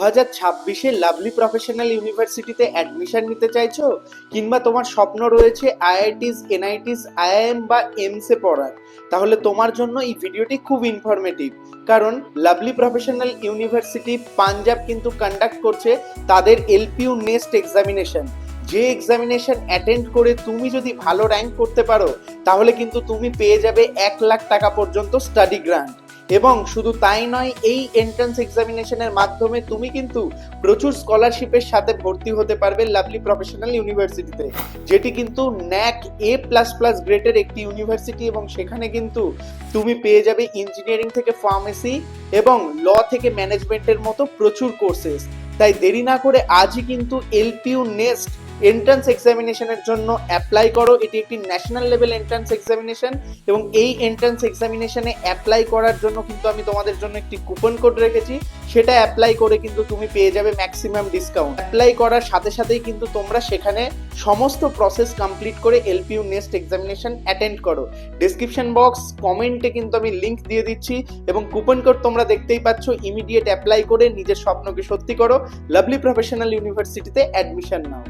2026-এ lovely professional ইউনিভার্সিটিতে admission নিতে চাইছো, কিংবা তোমার স্বপ্ন রয়েছে আইআইটিস, এনআইটিস, আইআইএম বা এমসে পড়ার, তাহলে তোমার জন্য এই ভিডিওটি খুব ইনফরমেটিভ। কারণ লাভলি প্রফেশনাল ইউনিভার্সিটি পাঞ্জাব কিন্তু কন্ডাক্ট করছে তাদের এলপিইউ নেক্সট এক্সামিনেশন। যে এক্সামিনেশন অ্যাটেন্ড করে তুমি যদি ভালো র্যাঙ্ক করতে পারো, তাহলে কিন্তু তুমি পেয়ে যাবে 1,00,000 টাকা পর্যন্ত স্টাডি গ্রান্ট। এবং শুধু তাই নয়, এই এন্ট্রান্স এক্সামিনেশনের মাধ্যমে তুমি কিন্তু প্রচুর স্কলারশিপের সাথে ভর্তি হতে পারবে লাভলি প্রফেশনাল ইউনিভার্সিটিতে, যেটি কিন্তু ন্যাক A++ গ্রেডের একটি ইউনিভার্সিটি। এবং সেখানে কিন্তু তুমি পেয়ে যাবে ইঞ্জিনিয়ারিং থেকে ফার্মেসি এবং ল থেকে ম্যানেজমেন্টের মতো প্রচুর কোর্সেস। তাই দেরি না করে আজই কিন্তু এলপিইউ নেক্সট এন্ট্রান্স এক্সামিনেশনের জন্য অ্যাপ্লাই করো। এটি একটি ন্যাশনাল লেভেল এন্ট্রান্স এক্সামিনেশন এবং এই এন্ট্রান্স এক্সামিনেশনে অ্যাপ্লাই করার জন্য কিন্তু আমি তোমাদের জন্য একটি কুপন কোড রেখেছি। সেটা অ্যাপ্লাই করে কিন্তু তুমি পেয়ে যাবে ম্যাক্সিমাম ডিসকাউন্ট। অ্যাপ্লাই করার সাথে সাথেই কিন্তু তোমরা সেখানে সমস্ত প্রসেস কমপ্লিট করে এলপিইউ নেক্সট এক্সামিনেশন অ্যাটেন্ড করো। ডেসক্রিপশন বক্স, কমেন্টে কিন্তু আমি লিংক দিয়ে দিচ্ছি এবং কুপন কোড তোমরা দেখতেই পাচ্ছ। ইমিডিয়েট অ্যাপ্লাই করে নিজের স্বপ্নকে সত্যি করো, লাভলি প্রফেশনাল ইউনিভার্সিটিতে অ্যাডমিশন নাও।